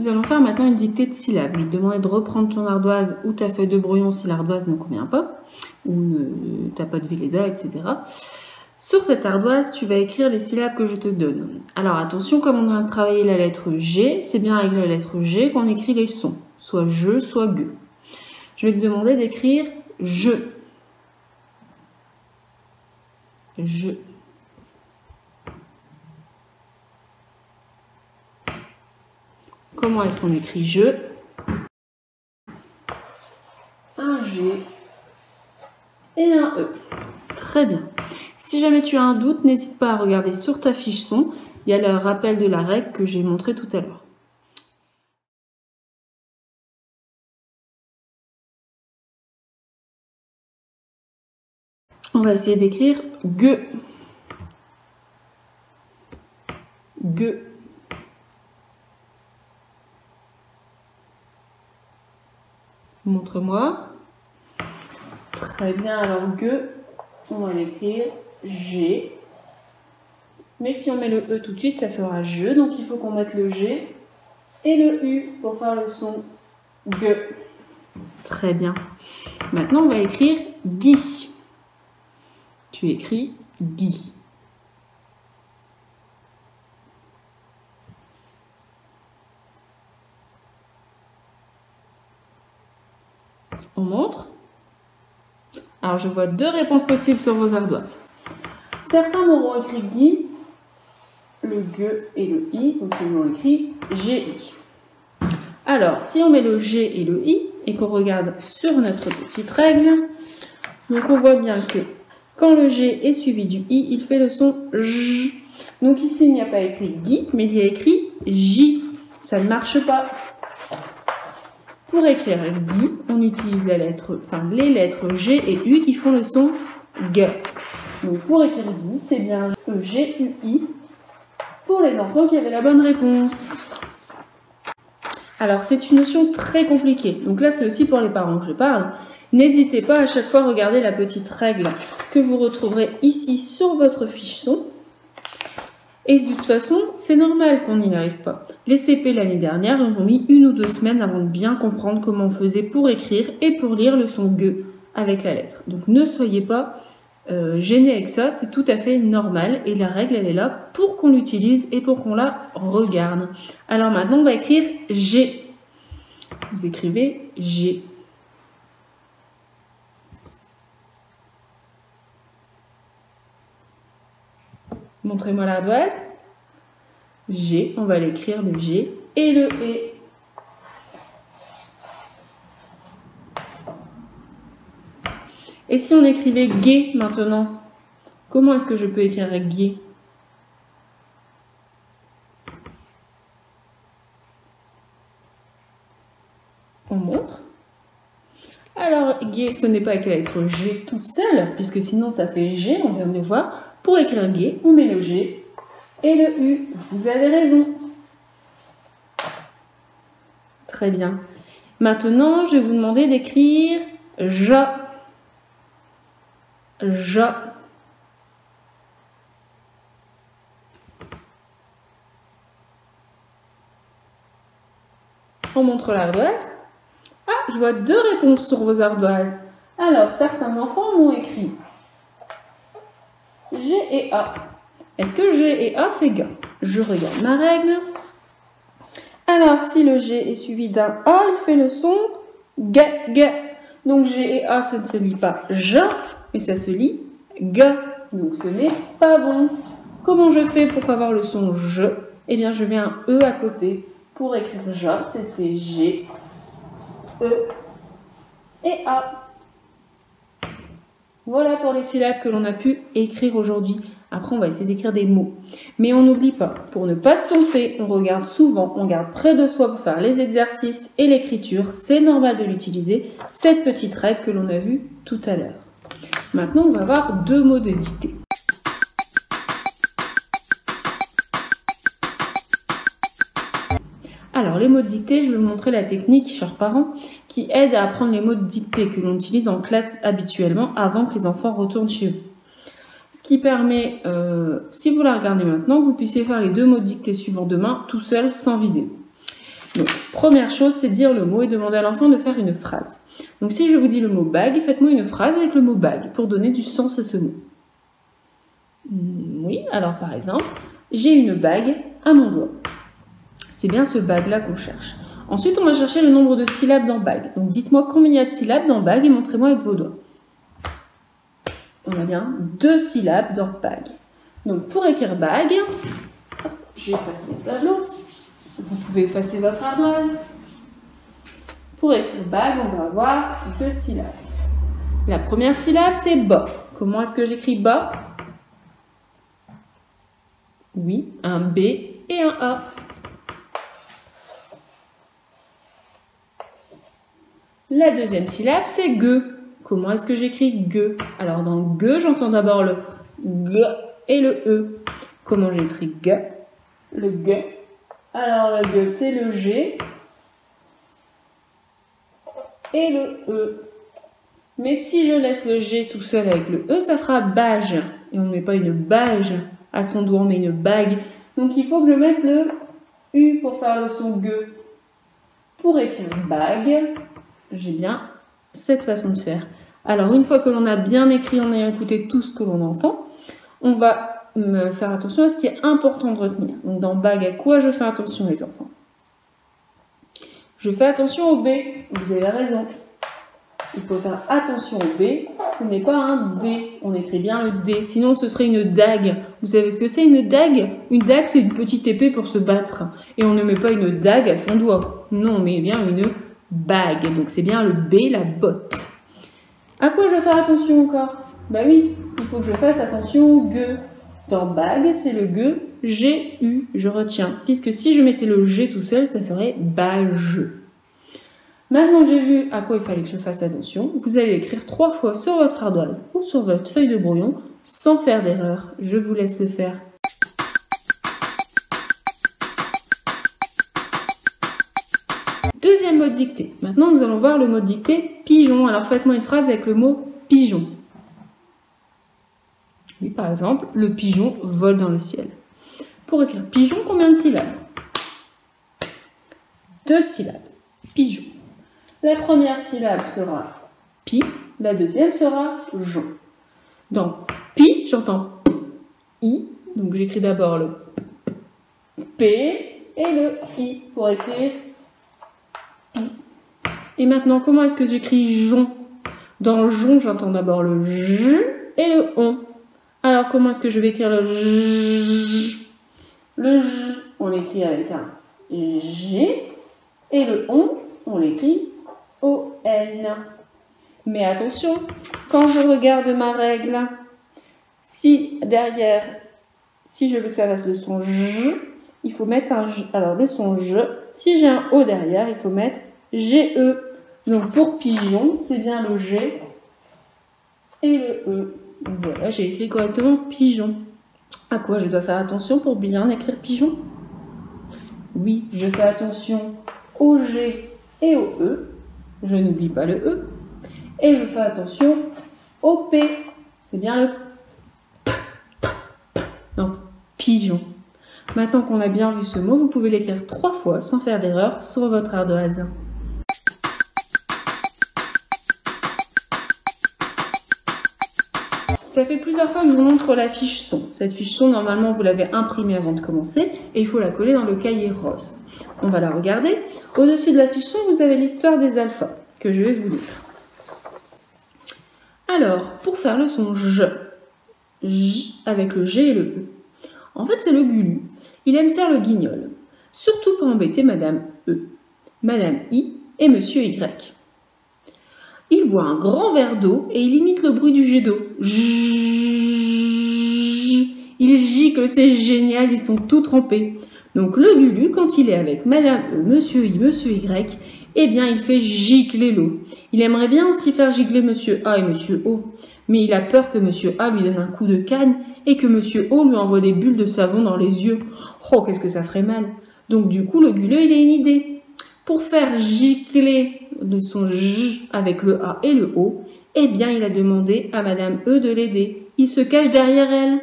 nous allons faire maintenant une dictée de syllabes. Je vais te demander de reprendre ton ardoise ou ta feuille de brouillon si l'ardoise ne convient pas, ou tu n'as pas de Velleda, etc. Sur cette ardoise, tu vas écrire les syllabes que je te donne. Alors attention, comme on a travaillé la lettre G, c'est bien avec la lettre G qu'on écrit les sons, soit je, soit gue. Je vais te demander d'écrire je. Je. Comment est-ce qu'on écrit je? Un G et un E. Très bien. Si jamais tu as un doute, n'hésite pas à regarder sur ta fiche son. Il y a le rappel de la règle que j'ai montré tout à l'heure. On va essayer d'écrire gue. Gue. Montre-moi. Très bien, alors gue, on va l'écrire G. Mais si on met le E tout de suite, ça fera je. Donc il faut qu'on mette le G et le U pour faire le son gue. Très bien. Maintenant, on va écrire Guy. Tu écris Guy. On montre. Alors, je vois deux réponses possibles sur vos ardoises. Certains m'auront écrit Guy, le gue et le i, donc ils m'ont écrit GI. Alors, si on met le G et le I, et qu'on regarde sur notre petite règle, donc on voit bien que quand le G est suivi du I, il fait le son J. Donc ici, il n'y a pas écrit Guy, mais il y a écrit J. Ça ne marche pas. Pour écrire Guy, on utilise les lettres G et U qui font le son G. Donc pour écrire Guy, c'est bien E-G-U-I pour les enfants qui avaient la bonne réponse. Alors c'est une notion très compliquée, donc là c'est aussi pour les parents que je parle. N'hésitez pas à chaque fois à regarder la petite règle que vous retrouverez ici sur votre fiche son. Et de toute façon, c'est normal qu'on n'y arrive pas. Les CP l'année dernière, ils ont mis 1 ou 2 semaines avant de bien comprendre comment on faisait pour écrire et pour lire le son gue avec la lettre. Donc ne soyez pas gênés avec ça, c'est tout à fait normal. Et la règle, elle est là pour qu'on l'utilise et pour qu'on la regarde. Alors maintenant, on va écrire G. Vous écrivez G. Montrez-moi l'ardoise. G, on va l'écrire le G et le E. Et si on écrivait gai maintenant, comment est-ce que je peux écrire gai? On montre. Alors, gai, ce n'est pas avec la lettre G toute seule, puisque sinon ça fait G, on vient de le voir. Pour écrire gai, on met le G et le U. Vous avez raison. Très bien. Maintenant, je vais vous demander d'écrire ja. Ja. On montre l'ardoise. Ah, je vois deux réponses sur vos ardoises. Alors, certains enfants m'ont écrit G et A. Est-ce que G et A fait ga? Je regarde ma règle. Alors, si le G est suivi d'un A, il fait le son ga, ga. Donc, G et A, ça ne se lit pas ja, mais ça se lit ga. Donc, ce n'est pas bon. Comment je fais pour avoir le son je? Eh bien, je mets un E à côté. Pour écrire ja, c'était G, E et A. Voilà pour les syllabes que l'on a pu écrire aujourd'hui. Après, on va essayer d'écrire des mots. Mais on n'oublie pas, pour ne pas se tromper, on regarde souvent, on garde près de soi pour faire les exercices et l'écriture. C'est normal de l'utiliser, cette petite règle que l'on a vue tout à l'heure. Maintenant, on va voir deux mots de dictée. Alors, les mots de dictée, je vais vous montrer la technique, chers parents, qui aide à apprendre les mots de dictée que l'on utilise en classe habituellement avant que les enfants retournent chez vous. Ce qui permet, si vous la regardez maintenant, que vous puissiez faire les deux mots de dictée suivants demain, tout seul, sans vidéo. Donc, première chose, c'est dire le mot et demander à l'enfant de faire une phrase. Donc, si je vous dis le mot bague, faites-moi une phrase avec le mot bague pour donner du sens à ce mot. Oui, alors par exemple, j'ai une bague à mon doigt. C'est bien ce bague-là qu'on cherche. Ensuite, on va chercher le nombre de syllabes dans bague. Donc, dites-moi combien il y a de syllabes dans bague et montrez-moi avec vos doigts. On a bien 2 syllabes dans bague. Donc, pour écrire bague, j'efface mon tableau. Vous pouvez effacer votre ardoise. Pour écrire bague, on va avoir 2 syllabes. La première syllabe, c'est ba. Comment est-ce que j'écris ba? Oui, un B et un A. La deuxième syllabe, c'est ge. Comment est-ce que j'écris ge? Alors, dans ge, j'entends d'abord le g et le e. Comment j'écris ge? Le ge. Alors, le ge, c'est le g et le e. Mais si je laisse le g tout seul avec le e, ça fera bage. Et on ne met pas une bage à son doigt, on met une bague. Donc, il faut que je mette le u pour faire le son ge. Pour écrire bague, j'ai bien cette façon de faire. Alors, une fois que l'on a bien écrit, on a écouté tout ce que l'on entend, on va faire attention à ce qui est important de retenir. Donc, dans bague, à quoi je fais attention, les enfants? Je fais attention au B. Vous avez raison. Il faut faire attention au B. Ce n'est pas un D. On écrit bien le D. Sinon, ce serait une dague. Vous savez ce que c'est une dague? Une dague, c'est une petite épée pour se battre. Et on ne met pas une dague à son doigt. Non, on met bien une bague. Donc, c'est bien le B, la botte. À quoi je vais faire attention encore? Bah oui, il faut que je fasse attention au ge. Dans bague, c'est le ge, G-U, je retiens. Puisque si je mettais le G tout seul, ça ferait bage. Maintenant que j'ai vu à quoi il fallait que je fasse attention, vous allez écrire 3 fois sur votre ardoise ou sur votre feuille de brouillon, sans faire d'erreur. Je vous laisse le faire. Deuxième mot dicté. Maintenant, nous allons voir le mot dicté pigeon. Alors, faites-moi une phrase avec le mot pigeon. Oui, par exemple, le pigeon vole dans le ciel. Pour écrire pigeon, combien de syllabes? 2 syllabes. Pigeon. La première syllabe sera pi, la deuxième sera jon. Dans pi, j'entends i, donc j'écris d'abord le p et le i pour écrire pi. Et maintenant, comment est-ce que j'écris jon? Dans jon, j'entends d'abord le j et le on. Alors, comment est-ce que je vais écrire le j? Le j, on l'écrit avec un g, et le on l'écrit O-N. Mais attention, quand je regarde ma règle, si derrière, si je veux que ça fasse le son j, il faut mettre un j. Alors, le son j, si j'ai un O derrière, il faut mettre G-E. Donc, pour pigeon, c'est bien le G et le E. Voilà, j'ai écrit correctement pigeon. À quoi je dois faire attention pour bien écrire pigeon? Oui, je fais attention au G et au E. Je n'oublie pas le E. Et je fais attention au P. C'est bien le P. Donc, pigeon. Maintenant qu'on a bien vu ce mot, vous pouvez l'écrire 3 fois sans faire d'erreur sur votre ardoise. Ça fait plusieurs fois que je vous montre la fiche son. Cette fiche son, normalement, vous l'avez imprimée avant de commencer et il faut la coller dans le cahier rose. On va la regarder. Au-dessus de la fiche son, vous avez l'histoire des alphas que je vais vous lire. Alors, pour faire le son J avec le G et le E, en fait, c'est le gulu. Il aime faire le guignol. Surtout pour embêter Madame E, Madame I et Monsieur Y. Il boit un grand verre d'eau et il imite le bruit du jet d'eau. Il gicle, c'est génial, ils sont tout trempés. Donc le gulu, quand il est avec Madame E, Monsieur I, Monsieur Y, eh bien il fait gicler l'eau. Il aimerait bien aussi faire gicler Monsieur A et Monsieur O, mais il a peur que Monsieur A lui donne un coup de canne et que Monsieur O lui envoie des bulles de savon dans les yeux. Oh, qu'est-ce que ça ferait mal. Donc du coup, le guleux, il a une idée. Pour faire gicler le son J avec le A et le O, eh bien, il a demandé à Madame E de l'aider. Il se cache derrière elle.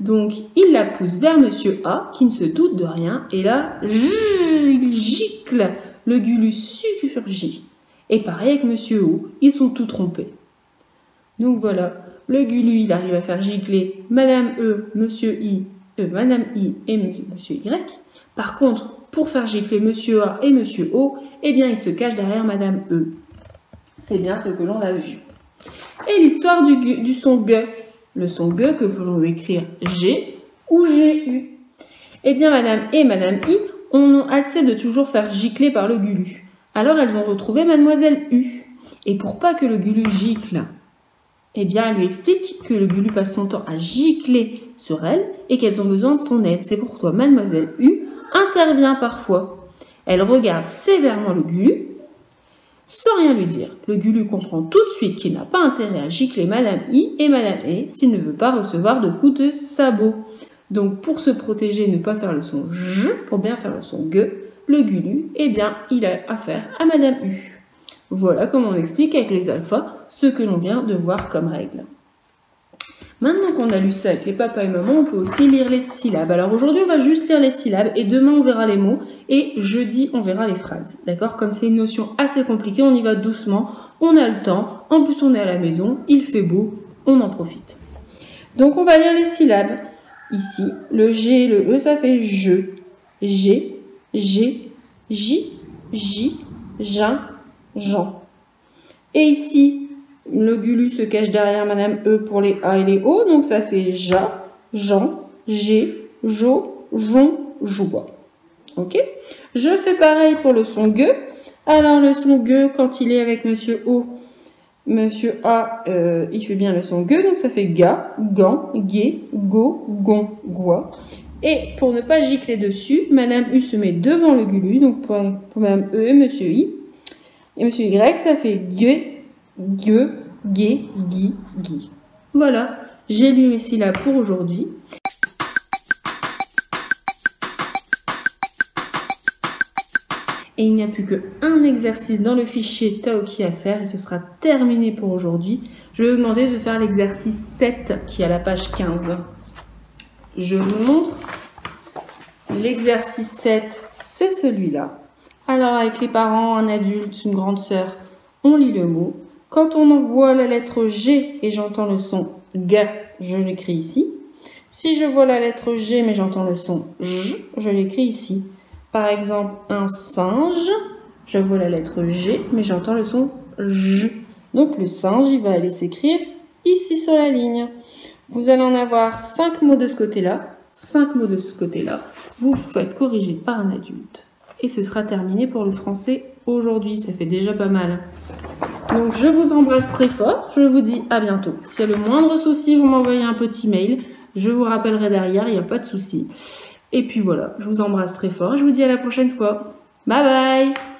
Donc, il la pousse vers Monsieur A, qui ne se doute de rien, et là, il gicle, le Gulu surgit. Et pareil avec Monsieur O, ils sont tout trompés. Donc voilà, le Gulu, il arrive à faire gicler Madame E, Madame I et Monsieur Y. Par contre, pour faire gicler Monsieur A et Monsieur O, eh bien, il se cache derrière Madame E. C'est bien ce que l'on a vu. Et l'histoire du son G. Le son G que l'on peut écrire G ou GU. Eh bien, Madame E et Madame I ont assez de toujours faire gicler par le Gulu. Alors, elles ont retrouvé Mademoiselle U. Et pour pas que le Gulu gicle, eh bien, elle lui explique que le Gulu passe son temps à gicler sur elle et qu'elles ont besoin de son aide. C'est pourquoi Mademoiselle U intervient parfois. Elle regarde sévèrement le Gulu, sans rien lui dire. Le Gulu comprend tout de suite qu'il n'a pas intérêt à gicler Madame I et Madame E s'il ne veut pas recevoir de coups de sabot. Donc, pour se protéger et ne pas faire le son J, pour bien faire le son G, le Gulu, eh bien, il a affaire à Madame U. Voilà comment on explique avec les alphas ce que l'on vient de voir comme règle. Maintenant qu'on a lu ça avec les papas et mamans, on peut aussi lire les syllabes. Alors aujourd'hui, on va juste lire les syllabes et demain, on verra les mots et jeudi, on verra les phrases. D'accord? Comme c'est une notion assez compliquée, on y va doucement, on a le temps, en plus on est à la maison, il fait beau, on en profite. Donc on va lire les syllabes. Ici, le G et le E, ça fait je, G, J, J, Jean. Et ici, le Gulu se cache derrière Madame E pour les A et les O, donc ça fait Ja, Jean, G, Jo, Jon, Joie. Ok? Je fais pareil pour le son G. Alors le son G, quand il est avec Monsieur O, Monsieur A, il fait bien le son G, donc ça fait Ga, Gan, Gué, Go, Gon, Goie. Et pour ne pas gicler dessus, Madame U se met devant le Gulu, donc pour Madame E et Monsieur I. Et Monsieur Y, ça fait Gue, Gue, Gué, Gui, Gui. Voilà, j'ai lu les syllabes pour aujourd'hui. Et il n'y a plus qu'un exercice dans le fichier Taoki à faire et ce sera terminé pour aujourd'hui. Je vais vous demander de faire l'exercice 7 qui est à la page 15. Je vous montre. L'exercice 7, c'est celui-là. Alors avec les parents, un adulte, une grande sœur, on lit le mot. Quand on envoie la lettre G et j'entends le son G, je l'écris ici. Si je vois la lettre G mais j'entends le son J, je l'écris ici. Par exemple, un singe, je vois la lettre G mais j'entends le son J. Donc le singe, il va aller s'écrire ici sur la ligne. Vous allez en avoir 5 mots de ce côté-là, 5 mots de ce côté-là. Vous vous faites corriger par un adulte. Et ce sera terminé pour le français aujourd'hui. Ça fait déjà pas mal. Donc je vous embrasse très fort. Je vous dis à bientôt. S'il y a le moindre souci, vous m'envoyez un petit mail. Je vous rappellerai derrière, il n'y a pas de souci. Et puis voilà, je vous embrasse très fort. Je vous dis à la prochaine fois. Bye bye!